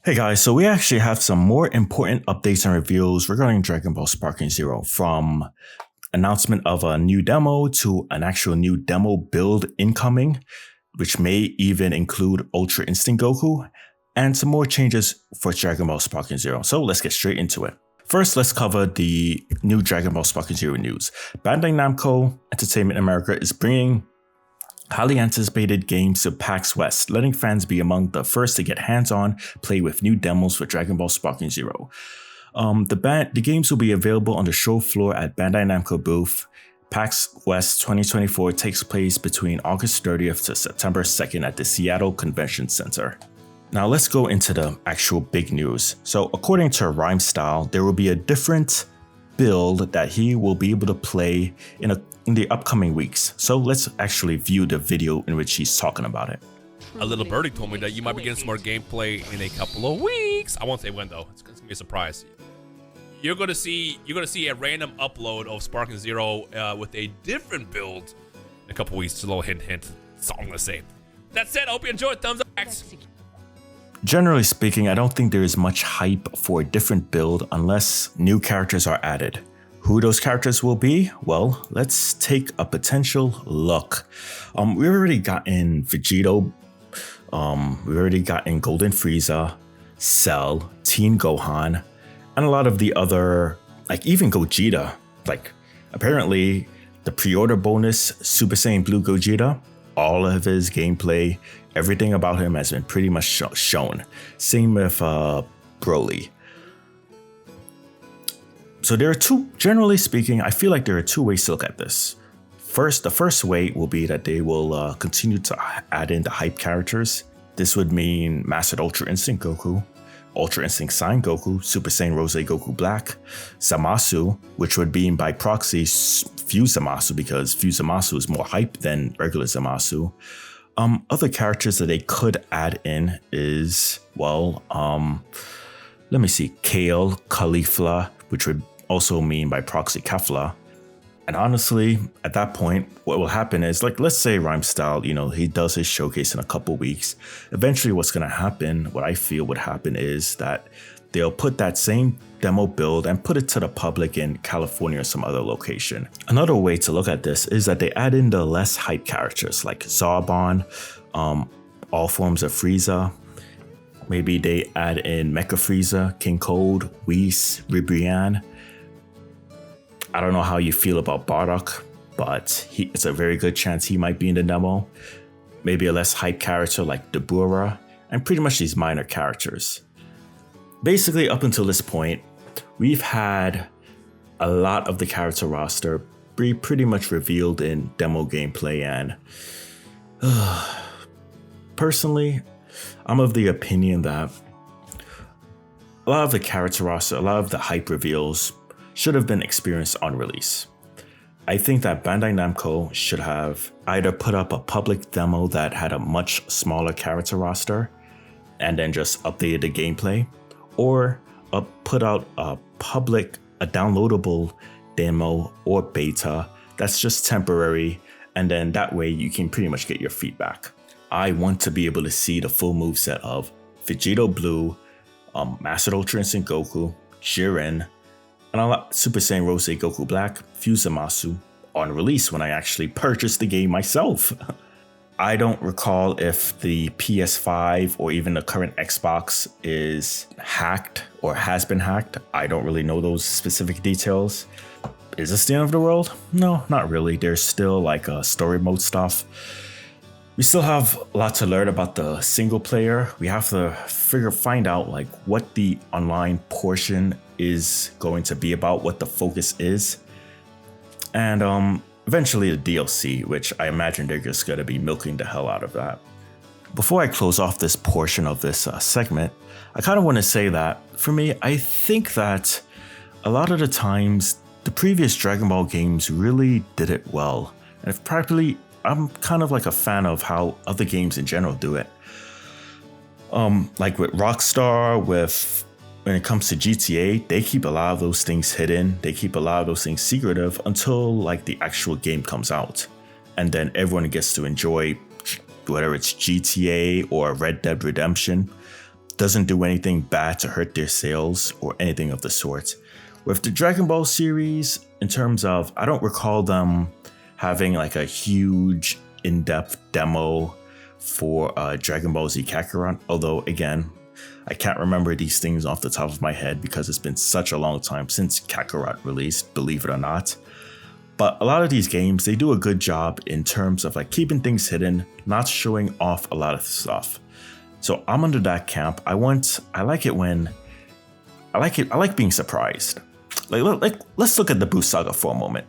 Hey guys, so we actually have some more important updates and reveals regarding Dragon Ball Sparking Zero, from announcement of a new demo to an actual new demo build incoming, which may even include Ultra Instinct Goku, and some more changes for Dragon Ball Sparking Zero. So let's get straight into it. First, let's cover the new Dragon Ball Sparking Zero news. Bandai Namco Entertainment America is bringing highly anticipated games to Pax West, letting fans be among the first to get hands-on play with new demos for Dragon Ball Sparking Zero. The games will be available on the show floor at Bandai Namco booth. PAX West 2024 takes place between August 30th to September 2nd at the Seattle Convention Center. Now let's go into the actual big news. So according to Rhymestyle, there will be a different build that he will be able to play in the upcoming weeks. So let's actually view the video in which he's talking about it. A little birdie told me that you might be getting some more gameplay in a couple of weeks. I won't say when though. It's gonna be a surprise. You're gonna see a random upload of Sparking Zero with a different build in a couple weeks. Just a little hint. That's all I'm gonna say. That said, I hope you enjoyed. Thumbs up. Generally speaking, I don't think there is much hype for a different build unless new characters are added. Who those characters will be? Well, let's take a potential look. We already got in Vegito. We already got in Golden Frieza, Cell, Teen Gohan, and a lot of the other, like even Gogeta. Like apparently the pre-order bonus Super Saiyan Blue Gogeta, all of his gameplay, everything about him has been pretty much shown. Same with Broly. So there are generally speaking, I feel like there are two ways to look at this. The first way will be that they will continue to add in the hype characters. This would mean Mastered Ultra Instinct Goku, Ultra Instinct Sign Goku, Super Saiyan Rose Goku Black, Zamasu, which would be by proxy Fuse Zamasu, because Fuse Zamasu is more hype than regular Zamasu. Other characters that they could add in is, well, let me see, Kale, Caulifla, which would also mean by proxy Kefla. And honestly, at that point, what will happen is, like, let's say Rhymestyle, he does his showcase in a couple weeks. Eventually what's going to happen, what I feel would happen, is that they'll put that same demo build and put it to the public in California or some other location. Another way to look at this is that they add in the less hype characters like Zarbon, all forms of Frieza. Maybe they add in Mecha Frieza, King Cold, Whis, Ribrianne. I don't know how you feel about Bardock, but it's a very good chance he might be in the demo. Maybe a less hype character like Dabura, and pretty much these minor characters. Basically, up until this point, we've had a lot of the character roster be pretty much revealed in demo gameplay, and personally, I'm of the opinion that a lot of the character roster, a lot of the hype reveals should have been experienced on release. I think that Bandai Namco should have either put up a public demo that had a much smaller character roster and then just updated the gameplay, or put out a downloadable demo or beta that's just temporary, and then that way you can pretty much get your feedback. I want to be able to see the full moveset of Vegito Blue, Mastered Ultra Instinct Goku, Jiren, and Super Saiyan Rose Goku Black, Fuse Zamasu on release when I actually purchased the game myself. I don't recall if the PS5 or even the current Xbox is hacked or has been hacked. I don't really know those specific details. Is this the end of the world? No, not really. There's still like story mode stuff. We still have a lot to learn about the single player. We have to find out like what the online portion is going to be about, what the focus is. And eventually the DLC, which I imagine they're just going to be milking the hell out of that. Before I close off this portion of this segment, I kind of want to say that for me, I think that a lot of the times the previous Dragon Ball games really did it well. And if practically, I'm kind of like a fan of how other games in general do it. Like with Rockstar, when it comes to GTA, they keep a lot of those things hidden. They keep a lot of those things secretive until like the actual game comes out. And then everyone gets to enjoy, whether it's GTA or Red Dead Redemption, doesn't do anything bad to hurt their sales or anything of the sort. With the Dragon Ball series, in terms of, I don't recall them having like a huge in-depth demo for Dragon Ball Z Kakarot, although again, I can't remember these things off the top of my head because it's been such a long time since Kakarot released, believe it or not. But a lot of these games, they do a good job in terms of like keeping things hidden, not showing off a lot of stuff. So I'm under that camp. I like being surprised. Like let's look at the Boost Saga for a moment.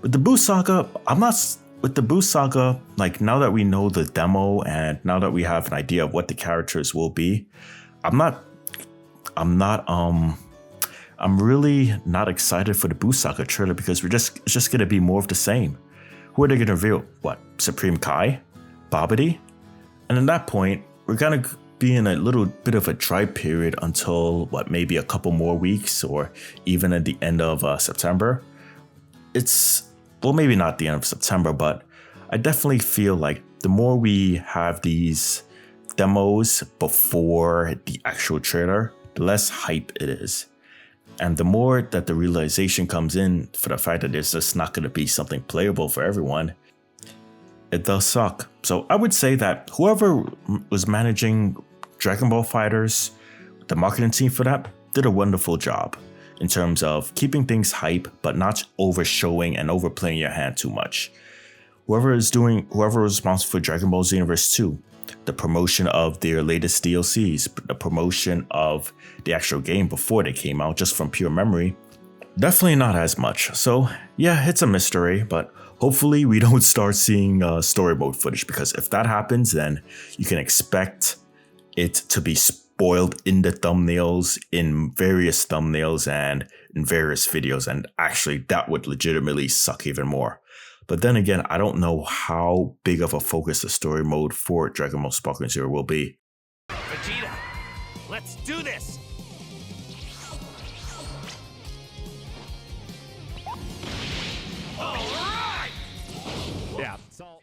With the Boost Saga, like now that we know the demo and now that we have an idea of what the characters will be, I'm really not excited for the Boost Saga trailer because it's just gonna be more of the same. Who are they gonna reveal? What, Supreme Kai? Babidi? And at that point, we're gonna be in a little bit of a dry period until maybe a couple more weeks or even at the end of September. Maybe not the end of September, but I definitely feel like the more we have these demos before the actual trailer, the less hype it is. And the more that the realization comes in for the fact that there's just not going to be something playable for everyone, it does suck. So I would say that whoever was managing Dragon Ball FighterZ, the marketing team for that, did a wonderful job in terms of keeping things hype, but not overshowing and overplaying your hand too much. Whoever is responsible for Dragon Ball Xenoverse 2, the promotion of their latest DLCs, the promotion of the actual game before they came out, just from pure memory, definitely not as much. So yeah, it's a mystery, but hopefully we don't start seeing story mode footage, because if that happens, then you can expect it to be spoiled in the thumbnails, in various thumbnails and in various videos, and actually that would legitimately suck even more. But then again, I don't know how big of a focus the story mode for Dragon Ball Sparking Zero will be. Vegeta, let's do this! Alright! Yeah, so...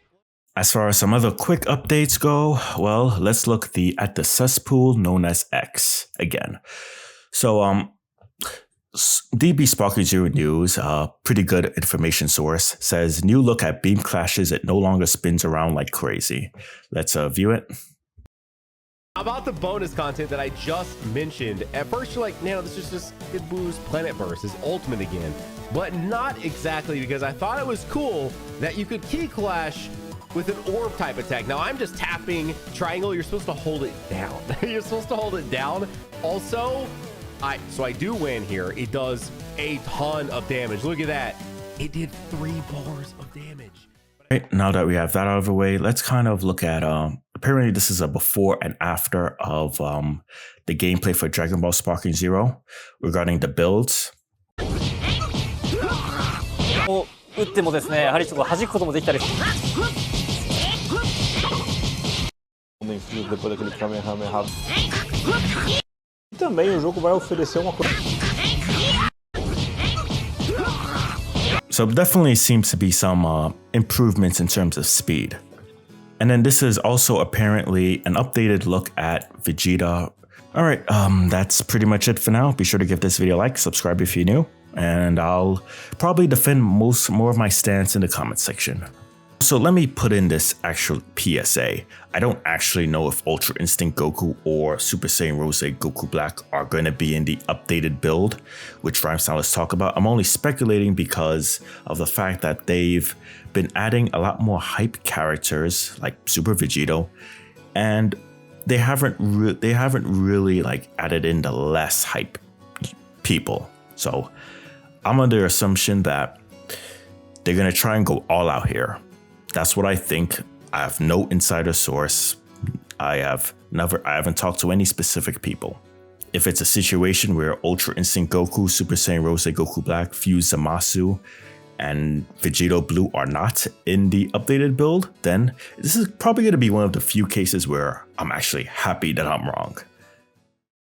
As far as some other quick updates go, well, let's look at the cesspool known as X again. So, DB Sparking Zero News, a pretty good information source, says new look at beam clashes. It no longer spins around like crazy. Let's view it. About the bonus content that I just mentioned, at first you're like, Nano, this is just Kid Boo's Planet Burst, his ultimate again. But not exactly, because I thought it was cool that you could key clash with an orb type attack. Now I'm just tapping triangle. You're supposed to hold it down. You're supposed to hold it down. Also, so I do win here. It does a ton of damage. Look at that. It did 3 bars of damage. Right, now that we have that out of the way, let's kind of look at, apparently this is a before and after of the gameplay for Dragon Ball Sparking Zero regarding the builds. 打ってもですね、やはりちょっと弾くこともできたり。Depois daquele Kamehameha. E também o jogo vai oferecer uma coisa. So definitely seems to be some improvements in terms of speed. And then this is also apparently an updated look at Vegeta. All right, that's pretty much it for now. Be sure to give this video a like, subscribe if you're new, and I'll probably defend more of my stance in the comment section. So let me put in this actual PSA. I don't actually know if Ultra Instinct Goku or Super Saiyan Rose Goku Black are going to be in the updated build, which Rhymestyle is talking about. I'm only speculating because of the fact that they've been adding a lot more hype characters like Super Vegito, and they haven't really like added in the less hype people. So I'm under the assumption that they're going to try and go all out here. That's what I think. I have no insider source. I haven't talked to any specific people. If it's a situation where Ultra Instinct Goku, Super Saiyan Rose Goku Black, Fuse Zamasu, and Vegito Blue are not in the updated build, then this is probably going to be one of the few cases where I'm actually happy that I'm wrong.